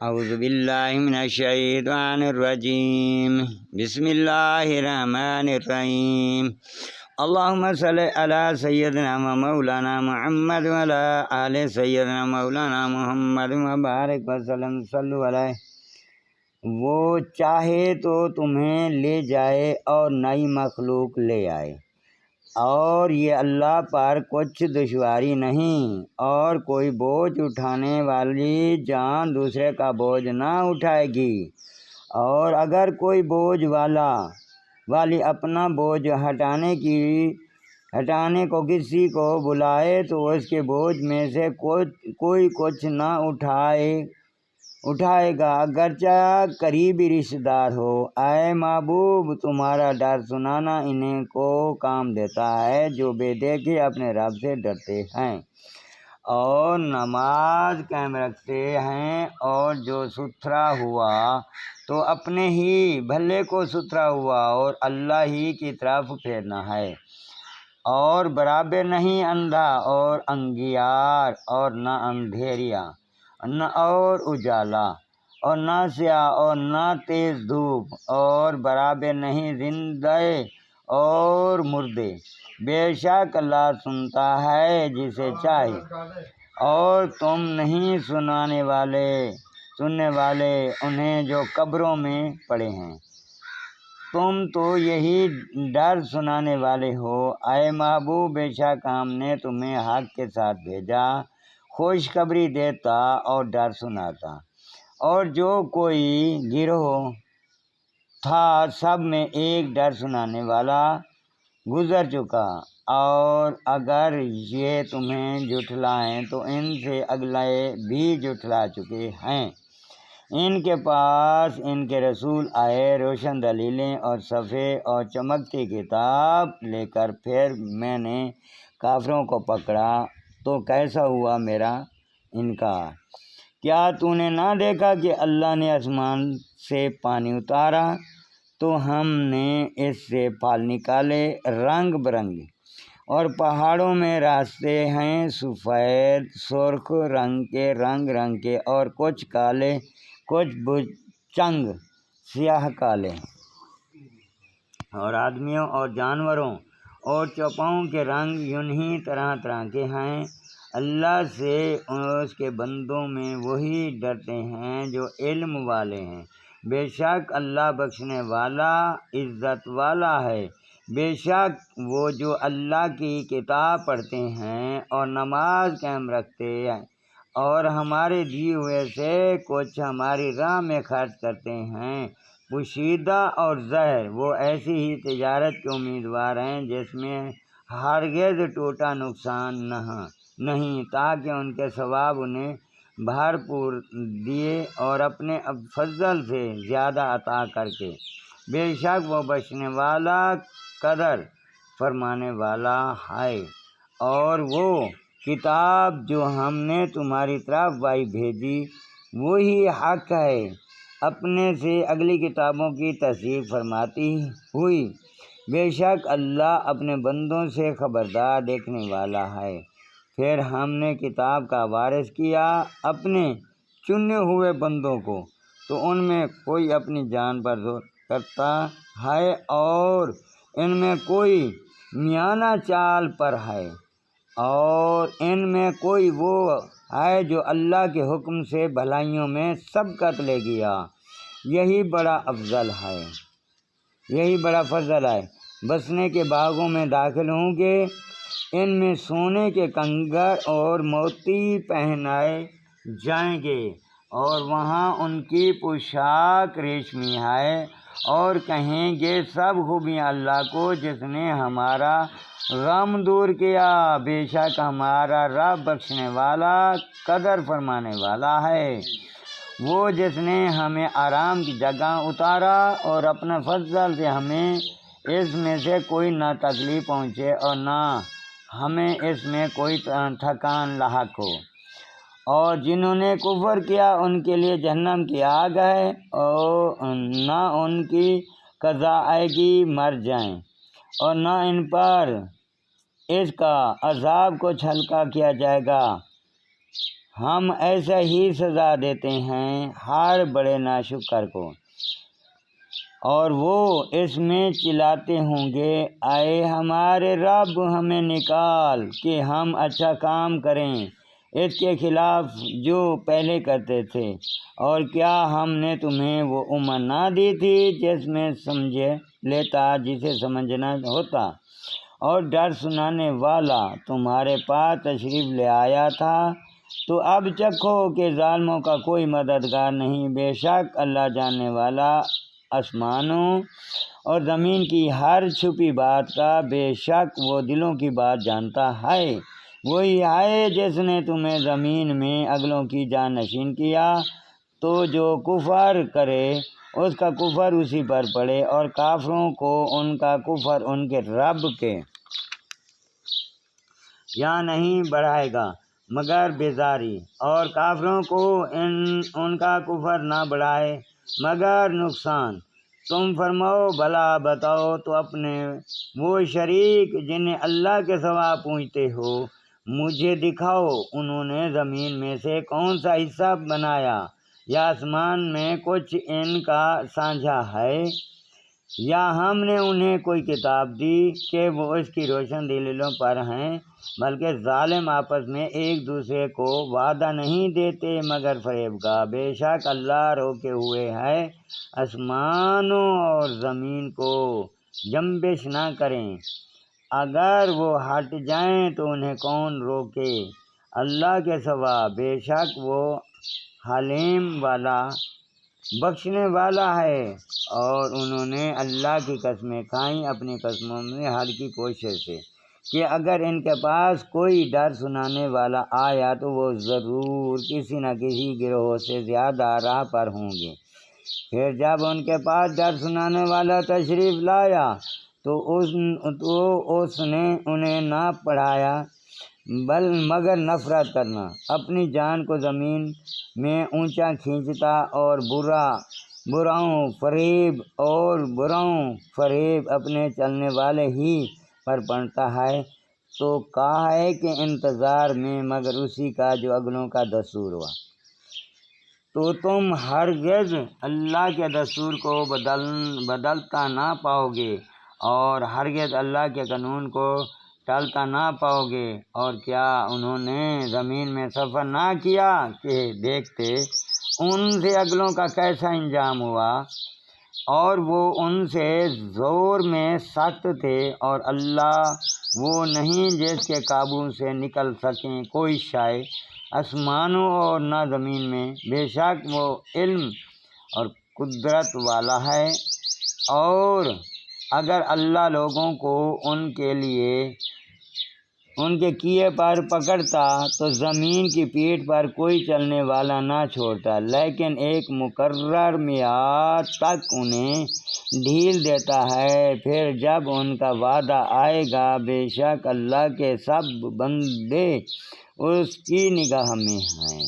اعوذ باللہ من الشیطان الرجیم بسم اللہ الرحمن الرحیم اللہم صلی علی سیدنا و مولانا محمد و علی آل سیدنا مولانا محمد مبارک وسلم صلو علیہ۔ وہ چاہے تو تمہیں لے جائے اور نئی مخلوق لے آئے، اور یہ اللہ پر کچھ دشواری نہیں، اور کوئی بوجھ اٹھانے والی جان دوسرے کا بوجھ نہ اٹھائے گی، اور اگر کوئی بوجھ والی اپنا بوجھ ہٹانے کو کسی کو بلائے تو اس کے بوجھ میں سے کوئی کچھ نہ اٹھائے گا، اگرچہ قریبی رشتہ دار ہو۔ اے محبوب، تمہارا ڈر سنانا انہیں کو کام دیتا ہے جو بے دیکھے اپنے رب سے ڈرتے ہیں اور نماز قائم رکھتے ہیں، اور جو ستھرا ہوا تو اپنے ہی بھلے کو ستھرا ہوا اور اللہ ہی کی طرف پھیرنا ہے، اور برابر نہیں اندھا اور انگیار، اور نہ اندھیریا نہ اور اجالا، اور نہ سیاہ اور نہ تیز دھوپ، اور برابر نہیں زندے اور مردے۔ بے شک اللہ سنتا ہے جسے چاہے، اور تم نہیں سننے والے انہیں جو قبروں میں پڑے ہیں۔ تم تو یہی ڈر سنانے والے ہو۔ اے محبوب، بے شک ہم نے تمہیں حق کے ساتھ بھیجا، خوشخبری دیتا اور ڈر سناتا، اور جو کوئی گروہ تھا سب میں ایک ڈر سنانے والا گزر چکا، اور اگر یہ تمہیں جھٹلائیں تو ان سے اگلے بھی جھٹلا چکے ہیں۔ ان کے پاس ان کے رسول آئے روشن دلیلیں اور صفحے اور چمکتی کتاب لے کر، پھر میں نے کافروں کو پکڑا تو کیسا ہوا میرا انکار۔ کیا تو نے نہ دیکھا کہ اللہ نے آسمان سے پانی اتارا تو ہم نے اس سے پھل نکالے رنگ برنگے، اور پہاڑوں میں راستے ہیں سفید سرخ رنگ کے، اور کچھ کالے کچھ چنگ سیاہ کالے، اور آدمیوں اور جانوروں اور چوپاؤں کے رنگ یونہی طرح طرح کے ہیں۔ اللہ سے اس کے بندوں میں وہی ڈرتے ہیں جو علم والے ہیں۔ بے شک اللہ بخشنے والا عزت والا ہے۔ بے شک وہ جو اللہ کی کتاب پڑھتے ہیں اور نماز قائم رکھتے ہیں اور ہمارے دیے ہوئے سے کچھ ہماری راہ میں خرچ کرتے ہیں پوشیدہ اور ظاہر، وہ ایسی ہی تجارت کے امیدوار ہیں جس میں ہرگز ٹوٹا نقصان نہیں، تاکہ ان کے ثواب انہیں بھرپور دیے اور اپنے فضل سے زیادہ عطا کر کے۔ بے شک وہ بخشنے والا قدر فرمانے والا ہے۔ اور وہ کتاب جو ہم نے تمہاری طرف وحی بھیجی وہی حق ہے، اپنے سے اگلی کتابوں کی تصدیق فرماتی ہوئی۔ بے شک اللہ اپنے بندوں سے خبردار دیکھنے والا ہے۔ پھر ہم نے کتاب کا وارث کیا اپنے چنے ہوئے بندوں کو، تو ان میں کوئی اپنی جان پر زور کرتا ہے اور ان میں کوئی میانہ چال پر ہے، اور ان میں کوئی وہ ہے جو اللہ کے حکم سے بھلائیوں میں سبقت لے گیا۔ یہی بڑا فضل ہے۔ بسنے کے باغوں میں داخل ہوں گے، ان میں سونے کے کنگن اور موتی پہنائے جائیں گے، اور وہاں ان کی پوشاک ریشمی ہے، اور کہیں گے سب خوبیاں اللہ کو جس نے ہمارا غم دور کیا۔ بے شک ہمارا رب بخشنے والا قدر فرمانے والا ہے، وہ جس نے ہمیں آرام کی جگہ اتارا اور اپنے فضل سے ہمیں اس میں سے کوئی نہ تکلیف پہنچے اور نہ ہمیں اس میں کوئی تھکان لاحق ہو۔ اور جنہوں نے کفر کیا ان کے لیے جہنم کی آگ ہے، اور نہ ان کی قضا آئے گی مر جائیں، اور نہ ان پر اس کا عذاب کچھ ہلکا کیا جائے گا۔ ہم ایسا ہی سزا دیتے ہیں ہر بڑے ناشکر کو، اور وہ اس میں چلاتے ہوں گے، اے ہمارے رب ہمیں نکال کہ ہم اچھا کام کریں اس کے خلاف جو پہلے کرتے تھے، اور کیا ہم نے تمہیں وہ عمر نہ دی تھی جس میں سمجھ لیتا جسے سمجھنا ہوتا، اور ڈر سنانے والا تمہارے پاس تشریف لے آیا تھا، تو اب چکھو کہ ظالموں کا کوئی مددگار نہیں۔ بے شک اللہ جاننے والا آسمانوں اور زمین کی ہر چھپی بات کا، بے شک وہ دلوں کی بات جانتا ہے۔ وہی ہے جس نے تمہیں زمین میں اگلوں کی جانشین کیا، تو جو کفر کرے اس کا کفر اسی پر پڑے، اور کافروں کو ان کا کفر ان کے رب کے یا نہیں بڑھائے گا مگر بیزاری، اور کافروں کو ان کا کفر نہ بڑھائے مگر نقصان۔ تم فرماؤ بھلا بتاؤ تو اپنے وہ شریک جنہیں اللہ کے سوا پوجتے ہو مجھے دکھاؤ، انہوں نے زمین میں سے کون سا حصہ بنایا، یا آسمان میں کچھ ان کا سانجھا ہے، یا ہم نے انہیں کوئی کتاب دی کہ وہ اس کی روشن دلیلوں پر ہیں، بلکہ ظالم آپس میں ایک دوسرے کو وعدہ نہیں دیتے مگر فریب کا۔ بے شک اللہ روکے ہوئے ہے آسمانوں اور زمین کو جنبش نہ کریں، اگر وہ ہٹ جائیں تو انہیں کون روکے اللہ کے سوا، بے شک وہ حلیم والا بخشنے والا ہے۔ اور انہوں نے اللہ کی قسمیں کھائیں اپنی قسموں میں حد کی کوشش سے، کہ اگر ان کے پاس کوئی ڈر سنانے والا آیا تو وہ ضرور کسی نہ کسی گروہ سے زیادہ راہ پر ہوں گے۔ پھر جب ان کے پاس ڈر سنانے والا تشریف لایا تو اس نے انہیں نہ پڑھایا مگر نفرت کرنا، اپنی جان کو زمین میں اونچا کھینچتا، اور براؤں فریب اپنے چلنے والے ہی پر پڑتا ہے، تو کہا ہے کہ انتظار میں مگر اسی کا جو اگلوں کا دستور ہوا۔ تو تم ہرگز اللہ کے دستور کو بدلتا نہ پاؤ گے، اور ہرگز اللہ کے قانون کو ٹالتا نہ پاؤ گے۔ اور کیا انہوں نے زمین میں سفر نہ کیا کہ دیکھتے ان سے اگلوں کا کیسا انجام ہوا، اور وہ ان سے زور میں سخت تھے، اور اللہ وہ نہیں جس کے قابو سے نکل سکیں کوئی شے آسمانوں اور نہ زمین میں، بے شک وہ علم اور قدرت والا ہے۔ اور اگر اللہ لوگوں کو ان کے کیے پر پکڑتا تو زمین کی پیٹھ پر کوئی چلنے والا نہ چھوڑتا، لیکن ایک مقرر میعاد تک انہیں ڈھیل دیتا ہے، پھر جب ان کا وعدہ آئے گا، بے شک اللہ کے سب بندے اس کی نگاہ میں ہیں۔